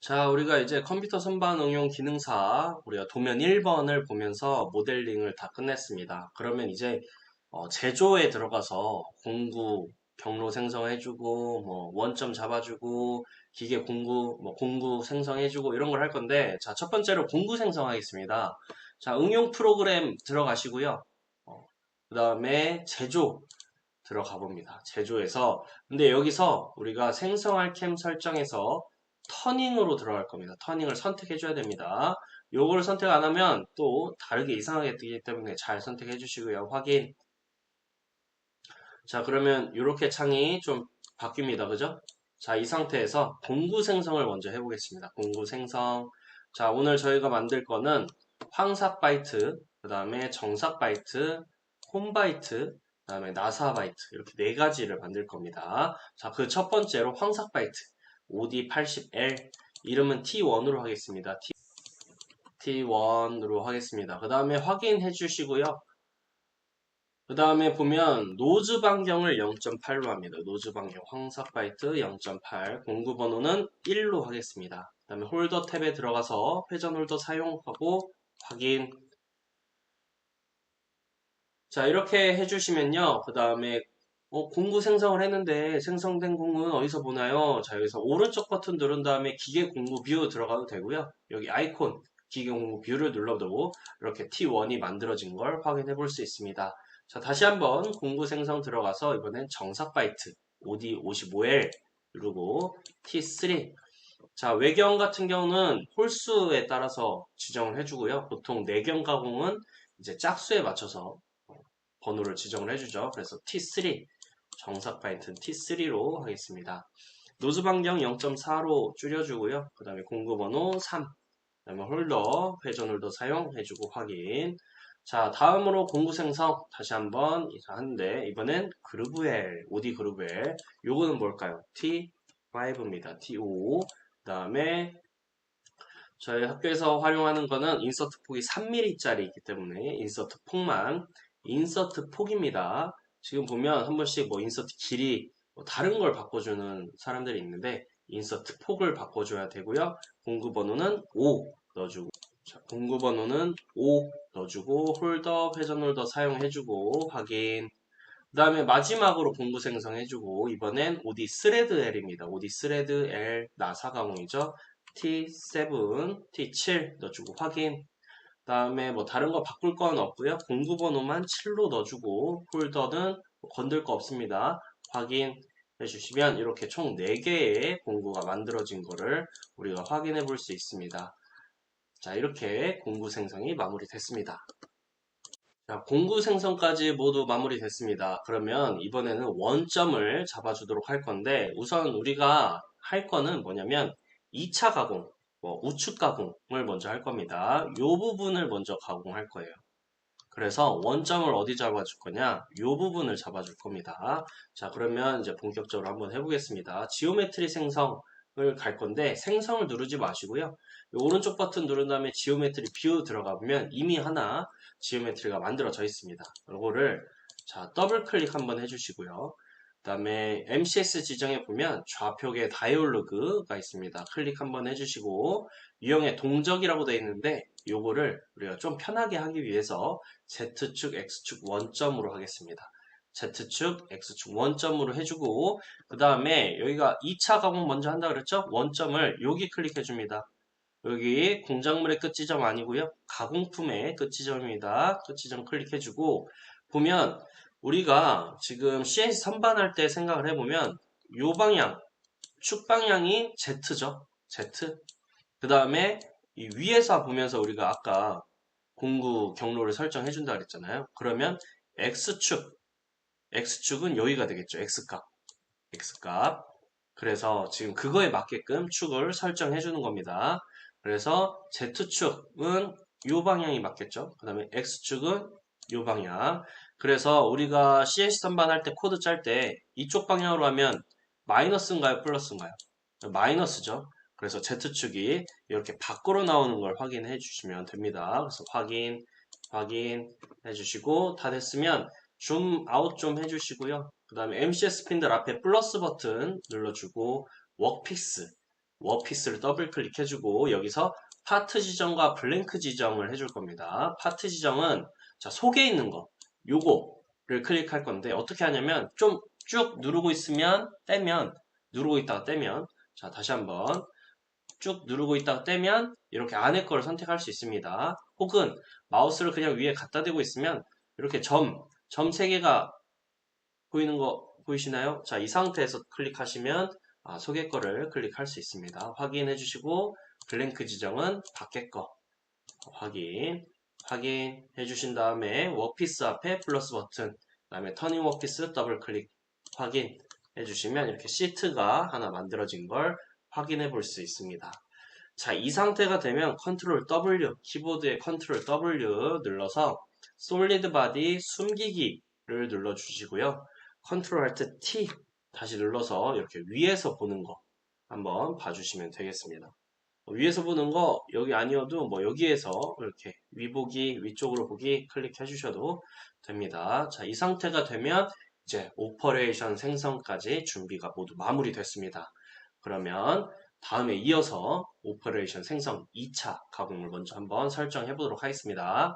자, 우리가 이제 컴퓨터 선반 응용 기능사, 우리가 도면 1번을 보면서 모델링을 다 끝냈습니다. 그러면 이제 제조에 들어가서 공구, 경로 생성해주고, 원점 잡아주고, 기계 공구, 공구 생성해주고, 이런 걸 할 건데, 자, 첫 번째로 공구 생성하겠습니다. 자, 응용 프로그램 들어가시고요. 그 다음에 제조 들어가 봅니다. 제조에서. 근데 여기서 우리가 생성할 캠 설정에서 터닝으로 들어갈 겁니다. 터닝을 선택해 줘야 됩니다. 요걸 선택 안 하면 또 다르게 이상하게 뜨기 때문에 잘 선택해 주시고요. 확인. 자, 그러면 이렇게 창이 좀 바뀝니다. 그죠? 자, 이 상태에서 공구 생성을 먼저 해보겠습니다. 공구 생성. 자, 오늘 저희가 만들 거는 황삭 바이트, 그 다음에 정삭 바이트, 홈 바이트, 그 다음에 나사 바이트 이렇게 네 가지를 만들 겁니다. 자, 그 첫 번째로 황삭 바이트 OD80L 이름은 T1으로 하겠습니다. T1으로 하겠습니다. 그 다음에 확인해 주시고요. 그 다음에 보면 노즈 반경을 0.8로 합니다. 노즈 반경 황삭 바이트 0.8 공구 번호는 1로 하겠습니다. 그 다음에 홀더 탭에 들어가서 회전 홀더 사용하고 확인. 자, 이렇게 해주시면요. 그 다음에 공구 생성을 했는데 생성된 공구는 어디서 보나요? 자, 여기서 오른쪽 버튼 누른 다음에 기계 공구 뷰 들어가도 되고요. 여기 아이콘 기계 공구 뷰를 눌러도 이렇게 T1이 만들어진 걸 확인해 볼 수 있습니다. 자, 다시 한번 공구 생성 들어가서 이번엔 정삭 바이트 OD55L 누르고 T3. 자, 외경 같은 경우는 홀수에 따라서 지정을 해주고요. 보통 내경 가공은 이제 짝수에 맞춰서 번호를 지정을 해주죠. 그래서 T3, 정삭 바이트는 T3로 하겠습니다. 노즈 반경 0.4로 줄여주고요. 그 다음에 공구 번호 3, 그 다음에 홀더, 회전 홀더 사용해주고 확인. 자, 다음으로 공구 생성 다시 한번 하는데 이번엔 그루브엘, OD 그루브엘. 요거는 뭘까요? T5입니다. T5. 그 다음에 저희 학교에서 활용하는 거는 인서트 폭이 3mm짜리이기 때문에 인서트 폭만 인서트 폭입니다. 지금 보면 한 번씩 인서트 길이 다른 걸 바꿔주는 사람들이 있는데 인서트 폭을 바꿔줘야 되고요. 공구 번호는 5 넣어주고 자, 공구 번호는 5 넣어주고 홀더, 회전 홀더 사용해주고 확인. 그 다음에 마지막으로 공구 생성해주고 이번엔 OD 스레드 L입니다. OD 스레드 L 나사 가공이죠. T7, T7 넣어주고 확인. 그 다음에 다른 거 바꿀 건 없고요. 공구 번호만 7로 넣어주고 폴더는 건들 거 없습니다. 확인해 주시면 이렇게 총 4개의 공구가 만들어진 거를 우리가 확인해 볼 수 있습니다. 자, 이렇게 공구 생성이 마무리됐습니다. 자, 공구 생성까지 모두 마무리됐습니다. 그러면 이번에는 원점을 잡아주도록 할 건데 우선 우리가 할 거는 뭐냐면 2차 가공, 우측 가공을 먼저 할 겁니다. 이 부분을 먼저 가공할 거예요. 그래서 원점을 어디 잡아줄 거냐? 이 부분을 잡아줄 겁니다. 자, 그러면 이제 본격적으로 한번 해보겠습니다. 지오메트리 생성을 갈 건데 생성을 누르지 마시고요. 이 오른쪽 버튼 누른 다음에 지오메트리 뷰 들어가 보면 이미 하나 지오메트리가 만들어져 있습니다. 이거를 자, 더블 클릭 한번 해주시고요. 그 다음에 MCS 지정해 보면 좌표계 다이얼로그가 있습니다. 클릭 한번 해주시고 유형의 동적이라고 되어 있는데 요거를 우리가 좀 편하게 하기 위해서 Z축, X축 원점으로 하겠습니다. Z축, X축 원점으로 해주고 그 다음에 여기가 2차 가공 먼저 한다 그랬죠? 원점을 여기 클릭해 줍니다. 여기 공작물의 끝지점 아니고요. 가공품의 끝지점입니다. 끝지점 클릭해주고 보면 우리가 지금 CNC 선반할 때 생각을 해보면 요 방향, 축 방향이 Z죠. Z. 그 다음에 이 위에서 보면서 우리가 아까 공구 경로를 설정해준다 그랬잖아요. 그러면 X축, X축은 여기가 되겠죠. X값, X값. 그래서 지금 그거에 맞게끔 축을 설정해 주는 겁니다. 그래서 Z축은 이 방향이 맞겠죠. 그 다음에 X축은 이 방향. 그래서 우리가 CNC 선반할 때 코드 짤 때 이쪽 방향으로 하면 마이너스인가요? 플러스인가요? 마이너스죠. 그래서 Z축이 이렇게 밖으로 나오는 걸 확인해 주시면 됩니다. 그래서 확인 해주시고 다 됐으면 줌 아웃 좀 해주시고요. 그 다음에 MCS 핀들 앞에 플러스 버튼 눌러주고 워크피스 워피스를 더블 클릭해주고 여기서 파트 지정과 블랭크 지정을 해줄 겁니다. 파트 지정은 자, 속에 있는 거 요거를 클릭할 건데 어떻게 하냐면 좀 쭉 누르고 있으면 떼면 누르고 있다가 떼면 자 다시 한번 쭉 누르고 있다가 떼면 이렇게 안에 거를 선택할 수 있습니다. 혹은 마우스를 그냥 위에 갖다 대고 있으면 이렇게 점 3개가 보이는 거 보이시나요? 자, 이 상태에서 클릭하시면 속의 거를 클릭할 수 있습니다. 확인해 주시고 블랭크 지정은 밖에 거 확인해 주신 다음에 워피스 앞에 플러스 버튼 그 다음에 터닝 워피스 더블 클릭 확인해 주시면 이렇게 시트가 하나 만들어진 걸 확인해 볼 수 있습니다. 자, 이 상태가 되면 컨트롤 W, 키보드의 컨트롤 W 눌러서 솔리드 바디 숨기기를 눌러주시고요. 컨트롤 알트 T 다시 눌러서 이렇게 위에서 보는 거 한번 봐주시면 되겠습니다. 위에서 보는 거 여기 아니어도 뭐 여기에서 이렇게 위보기, 위쪽으로 보기 클릭해 주셔도 됩니다. 자, 이 상태가 되면 이제 오퍼레이션 생성까지 준비가 모두 마무리됐습니다. 그러면 다음에 이어서 오퍼레이션 생성 2차 가공을 먼저 한번 설정해 보도록 하겠습니다.